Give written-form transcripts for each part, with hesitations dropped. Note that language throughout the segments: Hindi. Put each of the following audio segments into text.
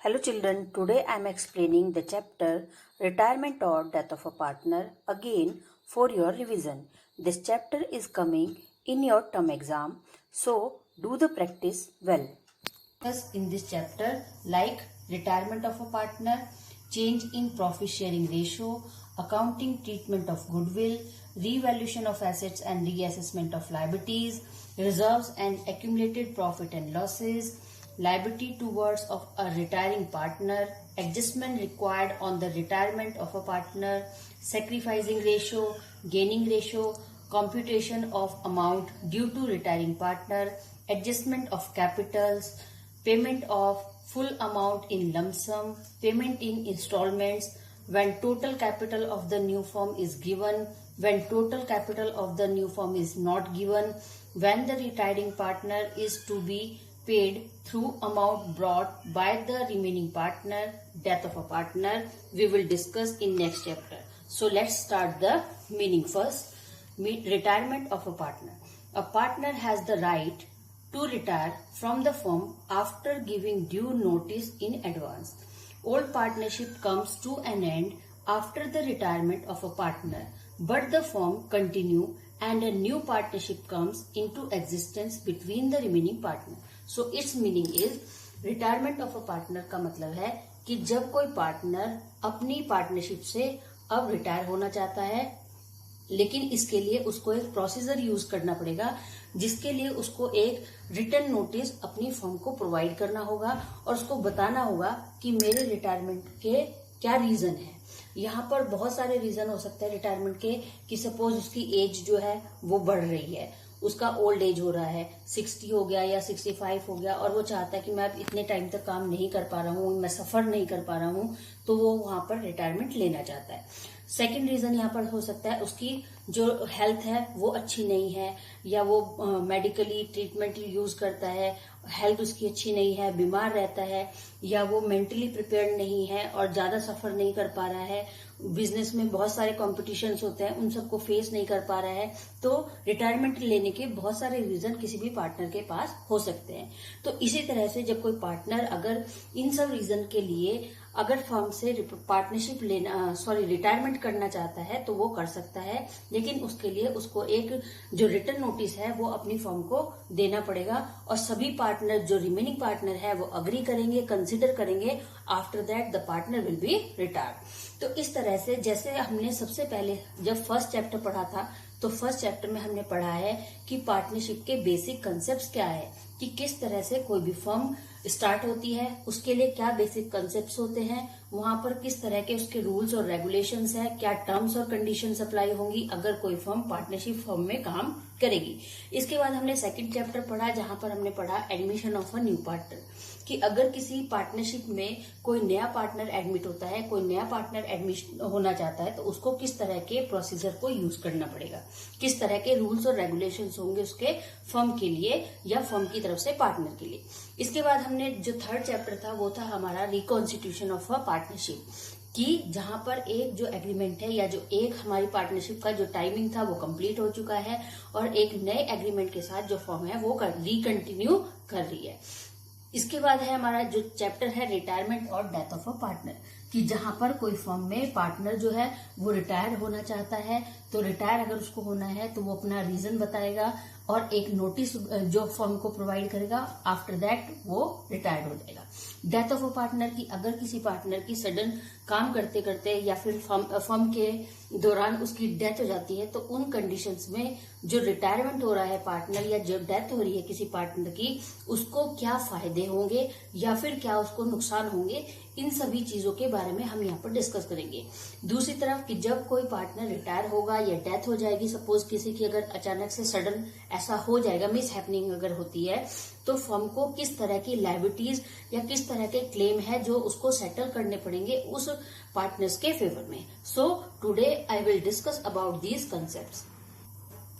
Hello children, today I am explaining the chapter Retirement or Death of a Partner again for your revision. This chapter is coming in your term exam, so do the practice well. Discuss in this chapter like retirement of a partner, change in profit sharing ratio, accounting treatment of goodwill, revaluation of assets and reassessment of liabilities, reserves and accumulated profit and losses, liability towards of a retiring partner, adjustment required on the retirement of a partner, sacrificing ratio, gaining ratio, computation of amount due to retiring partner, adjustment of capitals, payment of full amount in lump sum, payment in installments, when total capital of the new firm is given, when total capital of the new firm is not given, when the retiring partner is to be paid through amount brought by the remaining partner, death of a partner, we will discuss in next chapter. So let's start the meaning first. Retirement of a partner. A partner has the right to retire from the firm after giving due notice in advance. Old partnership comes to an end after the retirement of a partner, but the firm continue and a new partnership comes into existence between the remaining partner. So its meaning is retirement of a partner का मतलब है कि जब कोई पार्टनर अपनी पार्टनरशिप से अब रिटायर होना चाहता है, लेकिन इसके लिए उसको एक प्रोसीजर यूज करना पड़ेगा जिसके लिए उसको एक रिटर्न नोटिस अपनी फर्म को प्रोवाइड करना होगा और उसको बताना होगा कि मेरे रिटायरमेंट के क्या रीजन है। यहाँ पर बहुत सारे रीजन हो सकते हैं रिटायरमेंट के कि सपोज उसकी एज जो है वो बढ़ रही है, उसका ओल्ड एज हो रहा है, 60 हो गया या 65 हो गया और वो चाहता है कि मैं अब इतने टाइम तक काम नहीं कर पा रहा हूँ, मैं सफर नहीं कर पा रहा हूँ, तो वो वहां पर रिटायरमेंट लेना चाहता है। सेकंड रीजन यहाँ पर हो सकता है उसकी जो हेल्थ है वो अच्छी नहीं है या वो मेडिकली ट्रीटमेंट यूज करता है, हेल्थ उसकी अच्छी नहीं है, बीमार रहता है, या वो मेंटली प्रिपेयर्ड नहीं है और ज्यादा सफर नहीं कर पा रहा है, बिजनेस में बहुत सारे कॉम्पिटिशन्स होते हैं उन सबको फेस नहीं कर पा रहा है। तो रिटायरमेंट लेने के बहुत सारे रीजन किसी भी पार्टनर के पास हो सकते हैं। तो इसी तरह से जब कोई पार्टनर अगर इन सब रीजन के लिए अगर फर्म से पार्टनरशिप लेना रिटायरमेंट करना चाहता है तो वो कर सकता है, लेकिन उसके लिए उसको एक जो रिटर्न नोटिस है वो अपनी फर्म को देना पड़ेगा और सभी पार्टनर जो रिमेनिंग पार्टनर है वो अग्री करेंगे, कंसिडर करेंगे। After that the partner will be retired. तो इस तरह से जैसे हमने सबसे पहले जब फर्स्ट चैप्टर पढ़ा था तो फर्स्ट चैप्टर में हमने पढ़ा है कि पार्टनरशिप के बेसिक कंसेप्ट क्या है, कि किस तरह से कोई भी फर्म स्टार्ट होती है, उसके लिए क्या बेसिक कंसेप्ट्स होते हैं, वहां पर किस तरह के उसके रूल्स और रेगुलेशंस है, क्या टर्म्स और कंडीशंस अप्लाई होंगी अगर कोई फर्म पार्टनरशिप फर्म में काम करेगी। इसके बाद हमने सेकंड चैप्टर पढ़ा जहां पर हमने पढ़ा admission of a new partner, कि अगर किसी पार्टनरशिप में कोई नया पार्टनर एडमिट होता है, कोई नया पार्टनर एडमिट होना चाहता है तो उसको किस तरह के प्रोसीजर को यूज करना पड़ेगा, किस तरह के रूल्स और रेगुलेशंस होंगे उसके फर्म के लिए या फर्म की तरफ से पार्टनर के लिए। इसके बाद हमने जो थर्ड चैप्टर था वो था हमारा रिकॉन्स्टिट्यूशन ऑफ अ पार्टनरशिप, कि जहां पर एक जो एग्रीमेंट है या जो एक हमारी पार्टनरशिप का जो टाइमिंग था वो कंप्लीट हो चुका है और एक नए एग्रीमेंट के साथ जो फर्म है वो रिकंटिन्यू कर रही है। इसके बाद है हमारा जो चैप्टर है रिटायरमेंट और डेथ ऑफ अ पार्टनर, कि जहां पर कोई फर्म में पार्टनर जो है वो रिटायर होना चाहता है तो रिटायर अगर उसको होना है तो वो अपना रीजन बताएगा और एक नोटिस जो फर्म को प्रोवाइड करेगा, आफ्टर दैट वो रिटायर्ड हो जाएगा। डेथ ऑफ अ पार्टनर की अगर किसी पार्टनर की सडन काम करते करते या फिर फर्म के दौरान उसकी डेथ हो जाती है तो उन कंडीशंस में जो रिटायरमेंट हो रहा है पार्टनर या जब डेथ हो रही है किसी पार्टनर की, उसको क्या फायदे होंगे या फिर क्या उसको नुकसान होंगे, इन सभी चीजों के बारे में हम यहाँ पर डिस्कस करेंगे। दूसरी तरफ कि जब कोई पार्टनर रिटायर होगा या डेथ हो जाएगी, सपोज किसी की अगर अचानक से सडन ऐसा हो जाएगा, मिस हैपनिंग अगर होती है, तो फर्म को किस तरह की लायबिलिटीज या किस तरह के क्लेम है जो उसको सेटल करने पड़ेंगे उस पार्टनर्स के फेवर में। So today I will discuss about these concepts.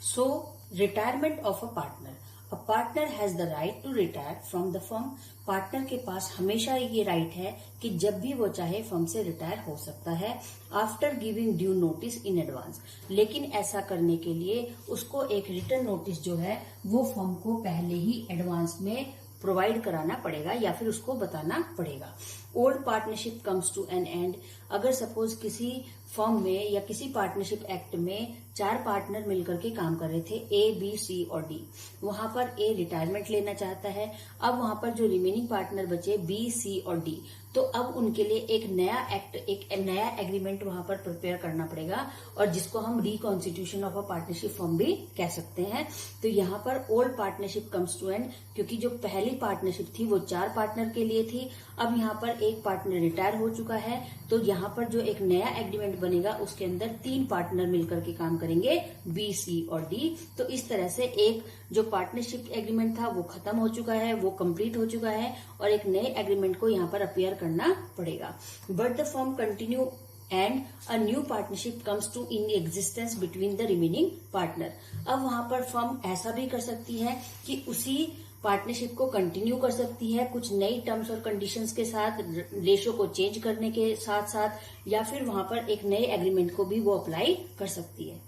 So retirement of a partner. A partner has the right to retire from the firm. Partner के पास हमेशा ये राइट है कि जब भी वो चाहे फर्म से रिटायर हो सकता है after giving due notice in advance. लेकिन ऐसा करने के लिए उसको एक रिटर्न नोटिस जो है वो फर्म को पहले ही एडवांस में प्रोवाइड कराना पड़ेगा या फिर उसको बताना पड़ेगा। Old partnership comes to an end. अगर सपोज किसी फर्म में या किसी पार्टनरशिप एक्ट में 4 पार्टनर मिलकर के काम कर रहे थे, ए, बी, सी और डी। वहां पर ए रिटायरमेंट लेना चाहता है। अब वहां पर जो रिमेनिंग पार्टनर बचे बी, सी और डी, तो अब उनके लिए एक नया एक्ट, एक नया एग्रीमेंट वहां पर प्रिपेयर करना पड़ेगा और जिसको हम reconstitution of a partnership firm भी कह सकते हैं। तो यहाँ पर old partnership comes to end, क्योंकि जो पहली पार्टनरशिप थी वो 4 पार्टनर के लिए थी। अब यहाँ पर एक पार्टनर रिटायर हो चुका है, तो यहाँ पर जो एक नया एग्रीमेंट बनेगा उसके अंदर 3 पार्टनर मिलकर के काम करेंगे, बी, सी और डी। तो इस तरह से एक जो पार्टनरशिप एग्रीमेंट था वो खत्म हो चुका है, वो कंप्लीट हो चुका है और एक नए एग्रीमेंट को यहाँ पर अपियर करना पड़ेगा। But the firm continue and a new partnership comes to in existence between the remaining partner. अब वहां पर फर्म ऐसा भी कर सकती है कि उसी पार्टनरशिप को कंटिन्यू कर सकती है कुछ नई टर्म्स और कंडीशंस के साथ, रेशो को चेंज करने के साथ साथ, या फिर वहां पर एक नए एग्रीमेंट को भी वो अप्लाई कर सकती है।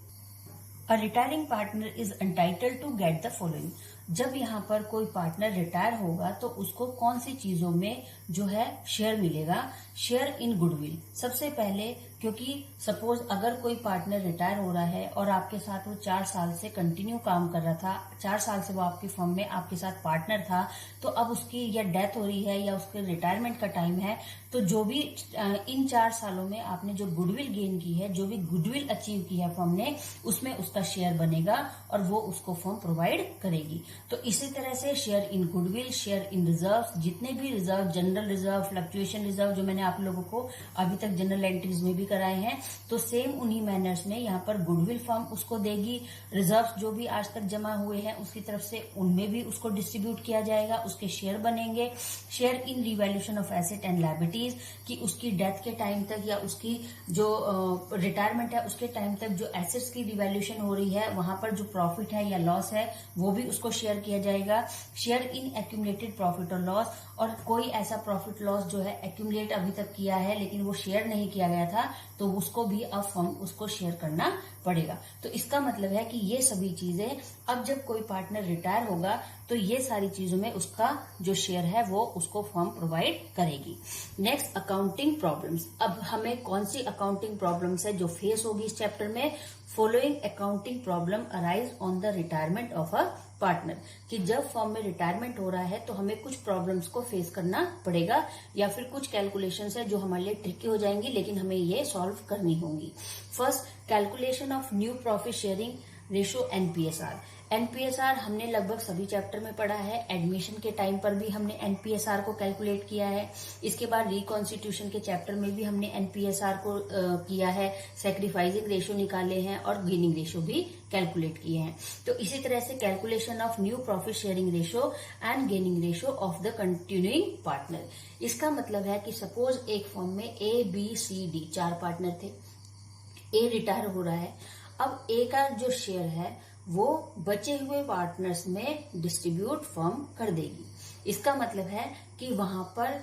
A retiring partner is entitled to get the following. जब यहाँ पर कोई पार्टनर रिटायर होगा तो उसको कौन सी चीजों में जो है शेयर मिलेगा? Share in goodwill. सबसे पहले, क्योंकि सपोज अगर कोई पार्टनर रिटायर हो रहा है और आपके साथ वो 4 साल से कंटिन्यू काम कर रहा था, 4 साल से वो आपकी फर्म में आपके साथ पार्टनर था, तो अब उसकी या डेथ हो रही है या उसके रिटायरमेंट का टाइम है, तो जो भी इन 4 सालों में आपने जो गुडविल गेन की है, जो भी गुडविल अचीव की है फर्म ने, उसमें उसका शेयर बनेगा और वो उसको फर्म प्रोवाइड करेगी। तो इसी तरह से share in goodwill, share in reserve, जितने भी reserve, general reserve, fluctuation reserve, जो मैंने आप लोगों को अभी तक जनरल एंट्रीज में भी कराए हैं, तो सेम उन्हीं मैनर्स में यहाँ पर गुडविल फर्म उसको देगी। रिजर्व जो भी आज तक जमा हुए हैं उसकी तरफ से उनमें भी उसको डिस्ट्रीब्यूट किया जाएगा, उसके शेयर बनेंगे। Share in revaluation of asset and liabilities, कि उसकी डेथ के टाइम तक या उसकी जो रिटायरमेंट है उसके टाइम तक जो एसेट्स की रिवैल्यूएशन हो रही है, वहां पर जो प्रॉफिट है या लॉस है वो भी उसको शेयर किया जाएगा। शेयर इन एक्यूमुलेटेड प्रॉफिट और लॉस, और कोई ऐसा प्रॉफिट लॉस जो है एक्यूमुलेट अभी तक किया है लेकिन वो शेयर नहीं किया गया था, तो उसको भी अब फर्म उसको शेयर करना पड़ेगा। तो इसका मतलब है कि ये सभी चीजें अब जब कोई पार्टनर रिटायर होगा तो ये सारी चीजों में उसका जो शेयर है वो उसको फर्म प्रोवाइड करेगी। Next, accounting problems. अब हमें कौन सी अकाउंटिंग प्रॉब्लम्स है जो फेस होगी इस चैप्टर में? Following accounting problem arise on the retirement of a partner, कि जब फर्म में रिटायरमेंट हो रहा है तो हमें कुछ प्रॉब्लम्स को फेस करना पड़ेगा या फिर कुछ कैलकुलेशंस है जो हमारे लिए ट्रिकी हो जाएंगी लेकिन हमें ये सॉल्व करनी होंगी। First, calculation of new profit sharing ratio, एनपीएसआर। एनपीएसआर हमने लगभग सभी चैप्टर में पढ़ा है। एडमिशन के टाइम पर भी हमने एनपीएसआर को कैलकुलेट किया है। इसके बाद रिकॉन्स्टिट्यूशन के चैप्टर में भी हमने एनपीएसआर को किया है, सैक्रिफाइसिंग रेशो निकाले हैं और गेनिंग रेशो भी कैलकुलेट किए हैं। तो इसी तरह से calculation of new profit sharing ratio and gaining ratio of the continuing partner. इसका मतलब है कि सपोज एक फर्म में ए, बी, सी, डी 4 पार्टनर थे। ए रिटायर हो रहा है, अब ए का जो शेयर है वो बचे हुए पार्टनर्स में डिस्ट्रीब्यूट फर्म कर देगी। इसका मतलब है कि वहां पर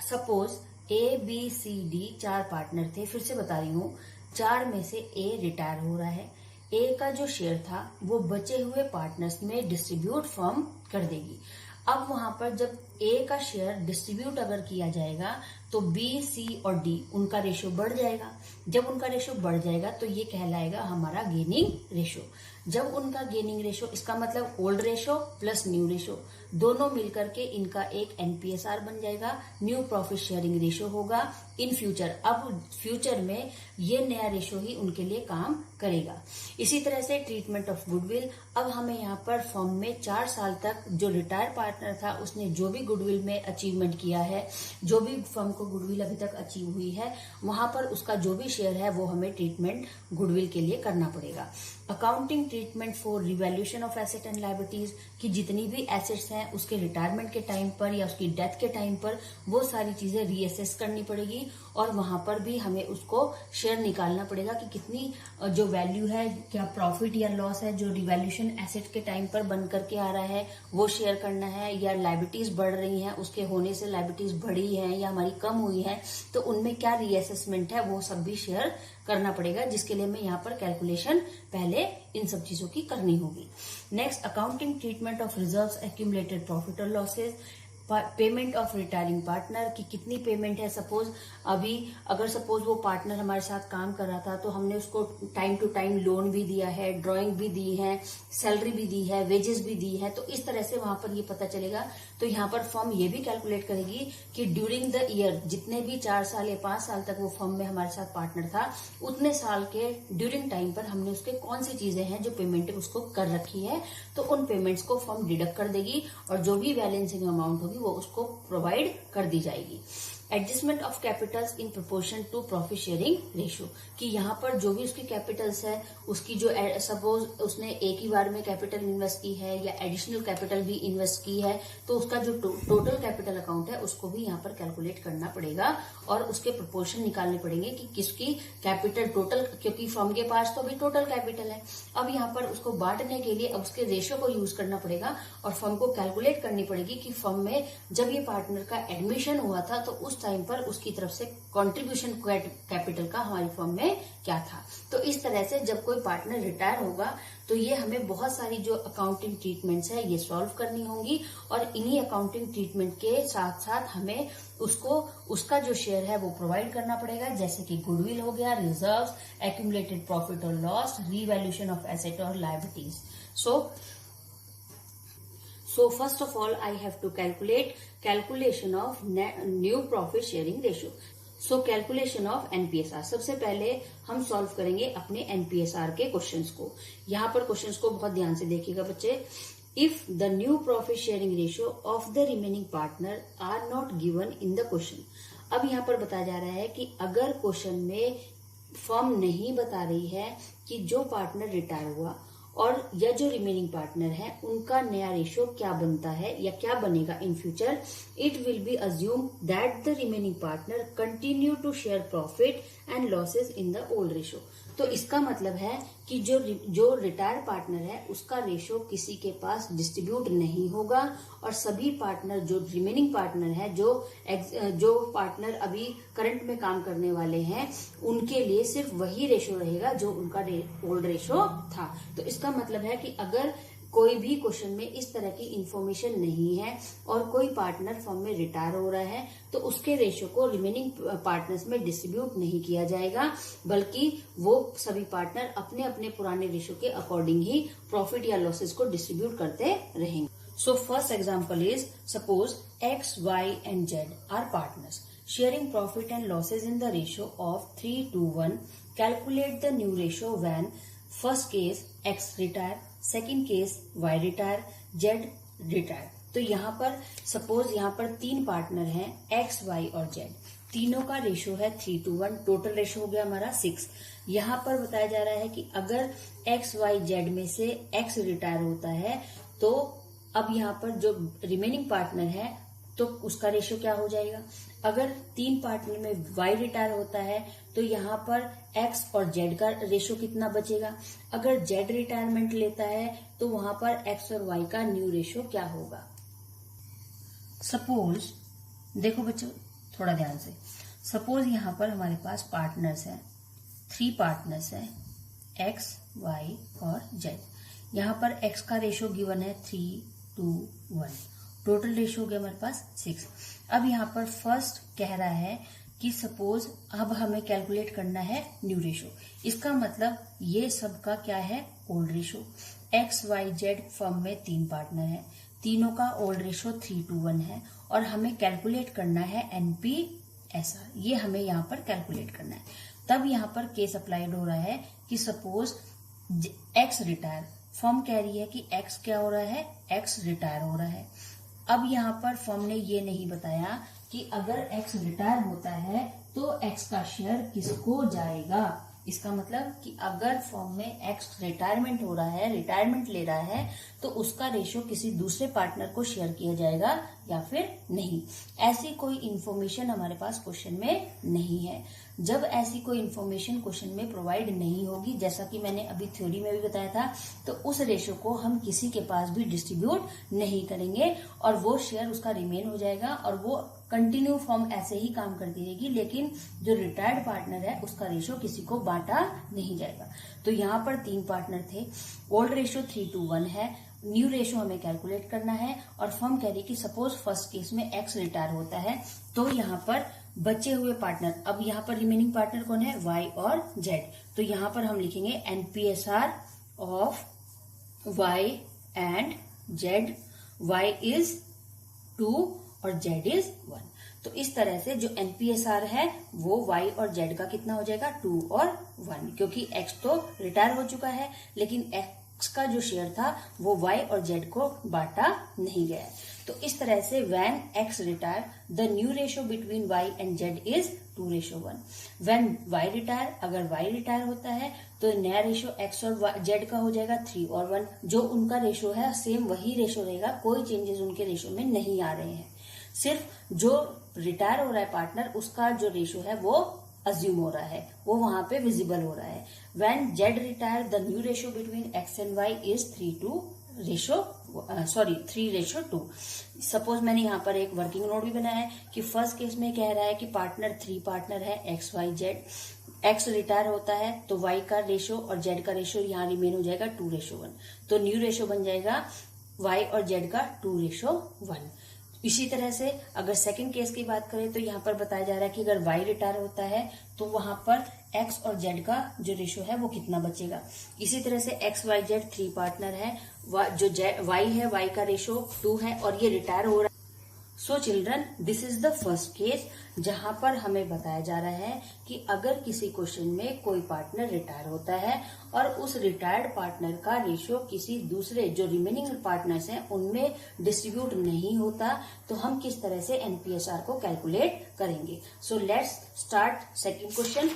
सपोज ए, बी, सी, डी 4 पार्टनर थे। फिर से बता रही हूं, 4 में से ए रिटायर हो रहा है, ए का जो शेयर था वो बचे हुए पार्टनर्स में डिस्ट्रीब्यूट फर्म कर देगी। अब वहां पर जब ए का शेयर डिस्ट्रीब्यूट अगर किया जाएगा तो बी, सी और डी उनका रेशो बढ़ जाएगा। जब उनका रेशो बढ़ जाएगा तो ये कहलाएगा हमारा गेनिंग रेशो। जब उनका गेनिंग रेशो, इसका मतलब old ratio plus new ratio दोनों मिलकर के इनका एक एनपीएसआर बन जाएगा, न्यू प्रॉफिट शेयरिंग रेशो होगा इन फ्यूचर। अब फ्यूचर में ये नया रेशो ही उनके लिए काम करेगा। इसी तरह से ट्रीटमेंट ऑफ गुडविल। अब हमें यहाँ पर फर्म में 4 साल तक जो रिटायर पार्टनर था उसने जो भी गुडविल में अचीवमेंट किया है, जो भी फर्म को गुडविल अभी तक अचीव हुई है, वहां पर उसका जो भी शेयर है वो हमें ट्रीटमेंट गुडविल के लिए करना पड़ेगा। Accounting treatment for revaluation of asset and liabilities, कि जितनी भी एसेट्स हैं उसके रिटायरमेंट के टाइम पर या उसकी डेथ के टाइम पर वो सारी चीजें रीअसेस करनी पड़ेगी और वहां पर भी हमें उसको शेयर निकालना पड़ेगा कि कितनी जो वैल्यू है, क्या प्रॉफिट या लॉस है जो रिवैल्यूएशन एसेट के टाइम पर बन करके आ रहा है वो शेयर करना है, या लायबिलिटीज बढ़ रही हैं उसके होने से लायबिलिटीज बढ़ी है या हमारी कम हुई है तो उनमें क्या रीअसेसमेंट है वो सब भी शेयर करना पड़ेगा, जिसके लिए हमें यहाँ पर कैलकुलेशन पहले इन सब चीजों की करनी होगी। Next, accounting treatment of reserves, accumulated profit और losses, payment of retiring partner की कितनी पेमेंट है। सपोज अभी अगर सपोज वो पार्टनर हमारे साथ काम कर रहा था तो हमने उसको टाइम टू टाइम लोन भी दिया है, ड्राइंग भी दी है, सैलरी भी दी है, वेजेस भी दी है, तो इस तरह से वहां पर ये पता चलेगा। तो यहाँ पर फर्म ये भी कैलकुलेट करेगी कि ड्यूरिंग द ईयर, जितने भी 4 साल या 5 साल तक वो फर्म में हमारे साथ पार्टनर था, उतने साल के ड्यूरिंग टाइम पर हमने उसके कौन सी चीजें हैं जो पेमेंट उसको कर रखी है, तो उन पेमेंट्स को फर्म डिडक्ट कर देगी और जो भी बैलेंसिंग अमाउंट होगी वो उसको प्रोवाइड कर दी जाएगी। Adjustment of capitals in proportion to profit sharing ratio, कि यहाँ पर जो भी उसकी कैपिटल्स है, उसकी जो सपोज उसने एक ही बार में कैपिटल इन्वेस्ट की है या एडिशनल कैपिटल भी इन्वेस्ट की है, तो उसका जो टोटल कैपिटल अकाउंट है उसको भी यहाँ पर कैलकुलेट करना पड़ेगा और उसके प्रोपोर्शन निकालने पड़ेंगे कि किसकी कैपिटल टोटल, क्योंकि फर्म के पास तो भी टोटल कैपिटल है। अब यहाँ पर उसको बांटने के लिए अब उसके रेशियो को यूज करना पड़ेगा और फर्म को कैलकुलेट करनी पड़ेगी कि फर्म में जब ये पार्टनर का एडमिशन हुआ था तो उस टाइम पर उसकी तरफ से कंट्रीब्यूशन कैपिटल का हमारी फर्म में क्या था। तो इस तरह से जब कोई पार्टनर रिटायर होगा तो ये हमें बहुत सारी जो अकाउंटिंग ट्रीटमेंट्स है ये सॉल्व करनी होंगी और इन्हीं अकाउंटिंग ट्रीटमेंट के साथ साथ हमें उसको उसका जो शेयर है वो प्रोवाइड करना पड़ेगा, जैसे कि गुडविल हो गया, रिजर्व्स, एक्यूमुलेटेड प्रॉफिट और लॉस, रीवैल्यूएशन ऑफ एसेट और liabilities. So first of all, I have to calculation of new profit sharing ratio. So calculation of NPSR. सबसे पहले हम सॉल्व करेंगे अपने NPSR के क्वेश्चंस को। यहाँ पर क्वेश्चंस को बहुत ध्यान से देखिएगा बच्चे। If the new profit sharing ratio of the remaining partner are not given in the question. अब यहाँ पर बताया जा रहा है कि अगर क्वेश्चन में फर्म नहीं बता रही है कि जो पार्टनर रिटायर हुआ और या जो रिमेनिंग पार्टनर है उनका नया रेशियो क्या बनता है या क्या बनेगा in future, it will be assume that the remaining partner continue to share profit and losses in the old ratio. तो इसका मतलब है कि जो रिटायर पार्टनर है उसका रेशियो किसी के पास डिस्ट्रीब्यूट नहीं होगा और सभी पार्टनर जो रिमेनिंग पार्टनर है, जो पार्टनर अभी करंट में काम करने वाले हैं, उनके लिए सिर्फ वही रेशियो रहेगा जो उनका ओल्ड रेशियो था। तो इसका मतलब है कि अगर कोई भी क्वेश्चन में इस तरह की इंफॉर्मेशन नहीं है और कोई पार्टनर फर्म में रिटायर हो रहा है तो उसके रेशियो को रिमेनिंग पार्टनर्स में डिस्ट्रीब्यूट नहीं किया जाएगा, बल्कि वो सभी पार्टनर अपने अपने पुराने रेशियो के अकॉर्डिंग ही प्रॉफिट या लॉसेस को डिस्ट्रीब्यूट करते रहेंगे। So first example is, suppose X, Y and Z are partners sharing profit and losses in the ratio of 3:1. Calculate the new ratio when first case X retire, second case Y retire, Z retire. तो यहाँ पर सपोज यहाँ पर 3 पार्टनर हैं X, Y और Z, तीनों का रेशियो है 3:1, टोटल रेशियो हो गया हमारा 6। यहाँ पर बताया जा रहा है कि अगर X, Y, Z में से X रिटायर होता है तो अब यहाँ पर जो रिमेनिंग पार्टनर है तो उसका रेशियो क्या हो जाएगा। अगर 3 पार्टनर में Y रिटायर होता है तो यहाँ पर X और Z का रेशियो कितना बचेगा। अगर Z रिटायरमेंट लेता है तो वहां पर X और Y का न्यू रेशियो क्या होगा। सपोज देखो बच्चों थोड़ा ध्यान से, सपोज यहाँ पर हमारे पास पार्टनर्स हैं, 3 पार्टनर्स हैं X, Y और Z। यहाँ पर X का रेशियो गिवन है 3:1, टोटल रेशियो हो गया हमारे पास 6। अब यहाँ पर फर्स्ट कह रहा है कि सपोज अब हमें कैलकुलेट करना है न्यू रेशियो। इसका मतलब ये सबका क्या है, old ratio. X, Y, Z firm में 3 पार्टनर हैं, तीनों का ओल्ड रेशियो 3:1 है और हमें कैलकुलेट करना है NPSR। ये हमें यहाँ पर कैलकुलेट करना है। तब यहाँ पर केस अप्लाइड हो रहा है कि सपोज X रिटायर, फर्म कह रही है कि X क्या हो रहा है, X रिटायर हो रहा है। अब यहाँ पर फर्म ने ये नहीं बताया कि अगर X रिटायर होता है तो X का शेयर किसको जाएगा। इसका मतलब कि अगर फर्म में X रिटायरमेंट हो रहा है, रिटायरमेंट ले रहा है, तो उसका रेशियो किसी दूसरे पार्टनर को शेयर किया जाएगा या फिर नहीं। ऐसी कोई इंफॉर्मेशन हमारे पास क्वेश्चन में नहीं है। जब ऐसी कोई इंफॉर्मेशन क्वेश्चन में प्रोवाइड नहीं होगी, जैसा कि मैंने अभी थ्योरी में भी बताया था, तो उस रेशियो को हम किसी के पास भी डिस्ट्रीब्यूट नहीं करेंगे और वो शेयर उसका रिमेन हो जाएगा और वो कंटिन्यू फॉर्म ऐसे ही काम करती रहेगी, लेकिन जो रिटायर्ड पार्टनर है उसका रेशो किसी को बांटा नहीं जाएगा। तो यहाँ पर 3 पार्टनर थे, ओल्ड रेशो 3:1 है, न्यू रेशो हमें कैलकुलेट करना है, और फर्म कह रही कि सपोज फर्स्ट केस में एक्स रिटायर होता है, तो यहाँ पर बचे हुए पार्टनर, अब यहाँ पर रिमेनिंग पार्टनर कौन है, वाई और जेड। तो यहाँ पर हम लिखेंगे NPSR of Y and Z, Y is 2 और जेड इज 1। तो इस तरह से जो एनपीएसआर है वो वाई और जेड का कितना हो जाएगा, 2 और 1, क्योंकि एक्स तो रिटायर हो चुका है, लेकिन एक्स का जो शेयर था वो वाई और जेड को बांटा नहीं गया है। तो इस तरह से when X retire the new ratio between Y and Z is 2:1। When Y retire, अगर वाई रिटायर होता है तो नया रेशो एक्स और जेड का हो जाएगा 3 और 1। जो उनका रेशो है सेम वही रेशो रहेगा, कोई चेंजेस उनके रेशो में नहीं आ रहे हैं। सिर्फ जो रिटायर हो रहा है पार्टनर उसका जो रेशो है वो अज्यूम हो रहा है, वो वहां पे विजिबल हो रहा है। When Z retire the new ratio between X and Y is 3:2। Suppose मैंने यहाँ पर एक वर्किंग नोट भी बनाया है कि फर्स्ट केस में कह रहा है कि पार्टनर 3 पार्टनर है X Y Z, X retire होता है तो वाई का रेशो और जेड का रेशो यहाँ रिमेन हो जाएगा 2:1। तो न्यू रेशो बन जाएगा वाई और जेड का 2:1। इसी तरह से अगर सेकंड केस की बात करें तो यहाँ पर बताया जा रहा है कि अगर वाई रिटायर होता है तो वहां पर एक्स और जेड का जो रेशो है वो कितना बचेगा। इसी तरह से एक्स वाई जेड 3 पार्टनर है, जो वाई है वाई का रेशो 2 है और ये रिटायर हो रहा है। So children, this is the first case जहां पर हमें बताया जा रहा है कि अगर किसी क्वेश्चन में कोई पार्टनर रिटायर होता है और उस रिटायर्ड पार्टनर का रेशो किसी दूसरे जो रिमेनिंग पार्टनर्स हैं उनमें डिस्ट्रीब्यूट नहीं होता, तो हम किस तरह से एनपीएसआर को कैलकुलेट करेंगे। So let's start second question.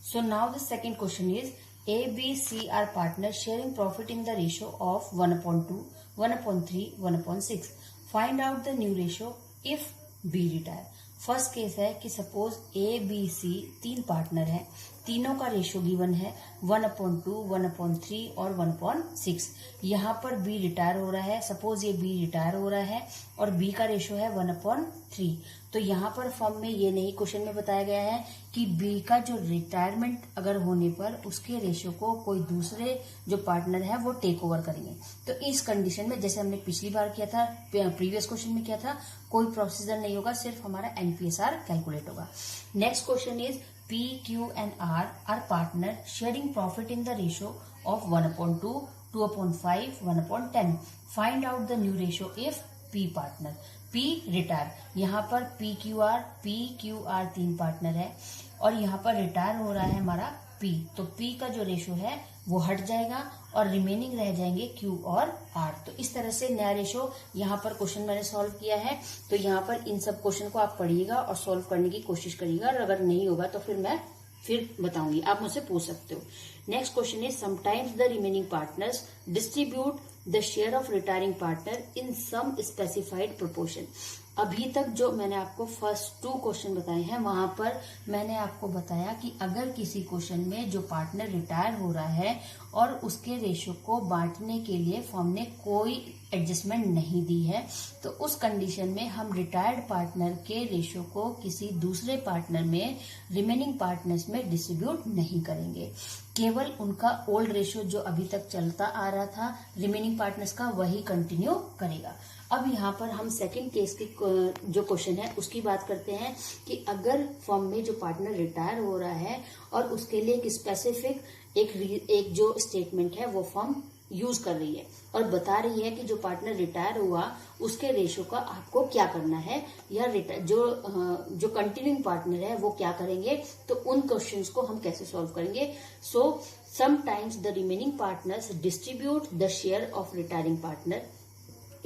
So now the second question is A, B, C are partners sharing profit in the ratio of 1/2, 1/3, 1/6. Find out the new ratio if B retire. First case है कि suppose A, B, C 3 partner हैं, तीनों का रेशो गिवन है 1/2, 1/3 और 1/6। यहाँ पर B रिटायर हो रहा है, सपोज ये B रिटायर हो रहा है और B का रेशो है 1/3। तो यहाँ पर फॉर्म में ये नहीं क्वेश्चन में बताया गया है कि B का जो रिटायरमेंट अगर होने पर उसके रेशो को कोई दूसरे जो पार्टनर है वो टेक ओवर करेंगे। तो इस कंडीशन में जैसे हमने पिछली बार किया था, प्रीवियस क्वेश्चन में किया था, कोई प्रोसीजर नहीं होगा, सिर्फ हमारा एनपीएसआर कैलकुलेट होगा। Next question is P, Q and R are partner sharing profit in the ratio of 1/2, 2/5, 1/10. Find out the new ratio if P partner. P retire, यहाँ पर PQR 3 पार्टनर है और यहाँ पर रिटायर हो रहा है हमारा P, तो P का जो रेशो है वो हट जाएगा और रिमेनिंग रह जाएंगे Q और R। तो इस तरह से नया रेशो यहाँ पर क्वेश्चन मैंने सॉल्व किया है। तो यहाँ पर इन सब क्वेश्चन को आप पढ़िएगा और सॉल्व करने की कोशिश करिएगा, और अगर नहीं होगा तो फिर मैं बताऊंगी, आप मुझसे पूछ सकते हो। Next question is sometimes the remaining partners distribute the share of retiring partner in some specified proportion. अभी तक जो मैंने आपको फर्स्ट 2 क्वेश्चन बताए हैं वहां पर मैंने आपको बताया कि अगर किसी क्वेश्चन में जो पार्टनर रिटायर हो रहा है और उसके रेशो को बांटने के लिए फर्म ने कोई एडजस्टमेंट नहीं दी है, तो उस कंडीशन में हम रिटायर्ड पार्टनर के रेशो को किसी दूसरे पार्टनर में रिमेनिंग पार्टनर्स में डिस्ट्रीब्यूट नहीं करेंगे, केवल उनका ओल्ड रेशो जो अभी तक चलता आ रहा था रिमेनिंग पार्टनर्स का वही कंटिन्यू करेगा। अब यहाँ पर हम सेकंड केस की जो क्वेश्चन है उसकी बात करते हैं कि अगर फर्म में जो पार्टनर रिटायर हो रहा है और उसके लिए एक स्पेसिफिक एक जो स्टेटमेंट है वो फर्म यूज कर रही है और बता रही है कि जो पार्टनर रिटायर हुआ उसके रेशो का आपको क्या करना है, या जो कंटिन्यूइंग पार्टनर है वो क्या करेंगे, तो उन क्वेश्चंस को हम कैसे सॉल्व करेंगे। So sometimes the remaining partners distribute the share of retiring partner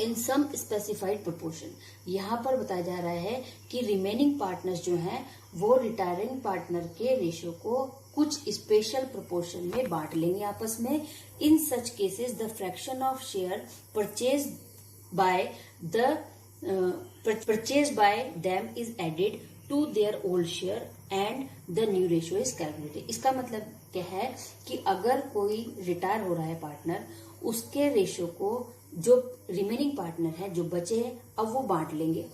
in some specified proportion. यहाँ पर बताया जा रहा है कि रिमेनिंग पार्टनर्स जो हैं वो रिटायरिंग पार्टनर के रेशो को कुछ स्पेशल प्रोपोर्शन में बांट लेंगे आपस में। In such cases the fraction of share purchase by them is added to their old share and the new ratio is calculated. इसका मतलब क्या है कि अगर कोई रिटायर हो रहा है पार्टनर, उसके रेशो को जो रिमेनिंग पार्टनर है, जो बचे हैं, अब वो बांट लेंगे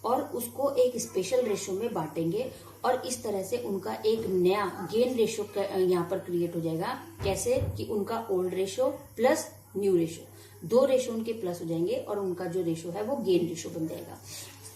और उसको एक स्पेशल रेशो में बांटेंगे और इस तरह से उनका एक नया गेन रेशो यहाँ पर क्रिएट हो जाएगा। कैसे कि उनका old ratio plus new ratio, दो रेशो उनके प्लस हो जाएंगे और उनका जो रेशो है वो गेन रेशो बन जाएगा।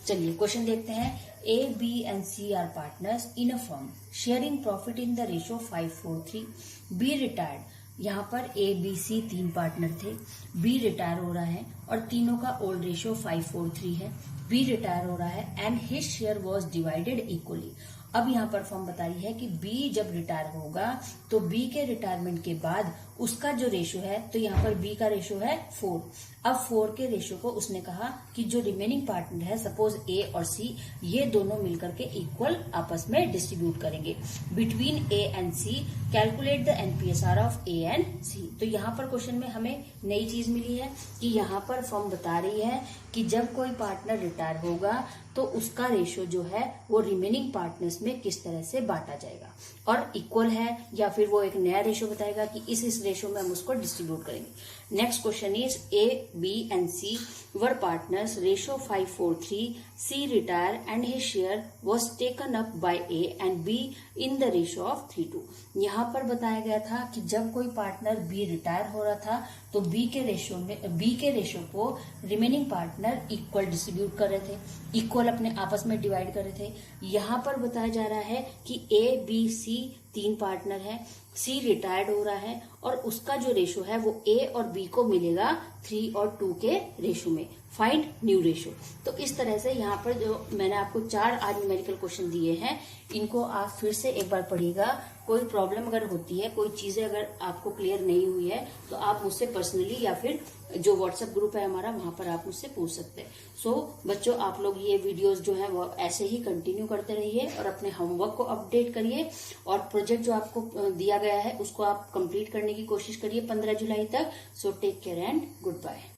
चलिए क्वेश्चन देखते हैं। A, B and C are partners in a firm sharing profit in the ratio 5:4:3। B retired. यहाँ पर A, B, C तीन पार्टनर थे। B रिटायर हो रहा है और तीनों का ओल्ड रेशो 5:4:3 है। B रिटायर हो रहा है and his share was divided equally. अब यहाँ पर फर्म बता रही है कि B जब रिटायर होगा तो B के रिटायरमेंट के बाद उसका जो रेशो है, तो यहाँ पर B का रेशो है 4। अब 4 के रेशो को उसने कहा कि जो रिमेनिंग पार्टनर है, सपोज A और C, ये दोनों मिलकर के इक्वल आपस में डिस्ट्रीब्यूट करेंगे between A and C। Calculate the NPSR of A and C। तो यहाँ पर क्वेश्चन में हमें नई चीज मिली है कि यहाँ पर फर्म बता रही है कि जब कोई पार्टनर रिटायर होगा तो उसका रेशो जो है वो रिमेनिंग पार्टनर्स में किस तरह से बांटा जाएगा और इक्वल है या फिर वो एक नया रेशो बताएगा कि इस रेशो में हम उसको डिस्ट्रीब्यूट करेंगे। Next question is A, B and C were partners, ratio 5:4:3। C retire and his share was taken up by A and B in the ratio of 3:2। यहाँ पर बताया गया था कि जब कोई पार्टनर B रिटायर हो रहा था तो B के रेशो को रिमेनिंग पार्टनर इक्वल डिस्ट्रीब्यूट कर रहे थे, इक्वल अपने आपस में डिवाइड कर रहे थे। यहाँ पर बताया जा रहा है कि A, B, C तीन पार्टनर है, C रिटायर्ड हो रहा है और उसका जो रेशो है वो A और B को मिलेगा 3 और 2 के रेशो में। Find new ratio. तो इस तरह से यहाँ पर जो मैंने आपको 4 आज न्यूमेरिकल क्वेश्चन दिए हैं, इनको आप फिर से एक बार पढ़िएगा। कोई प्रॉब्लम अगर होती है, कोई चीजें अगर आपको क्लियर नहीं हुई है तो आप मुझसे पर्सनली या फिर जो व्हाट्सएप ग्रुप है हमारा, वहां पर आप मुझसे पूछ सकते हैं। सो बच्चों, आप लोग ये वीडियोस जो है वो ऐसे ही कंटिन्यू करते रहिए और अपने होमवर्क को अपडेट करिए और प्रोजेक्ट जो आपको दिया गया है उसको आप कंप्लीट करने की कोशिश करिए 15 जुलाई तक। So take care and good bye.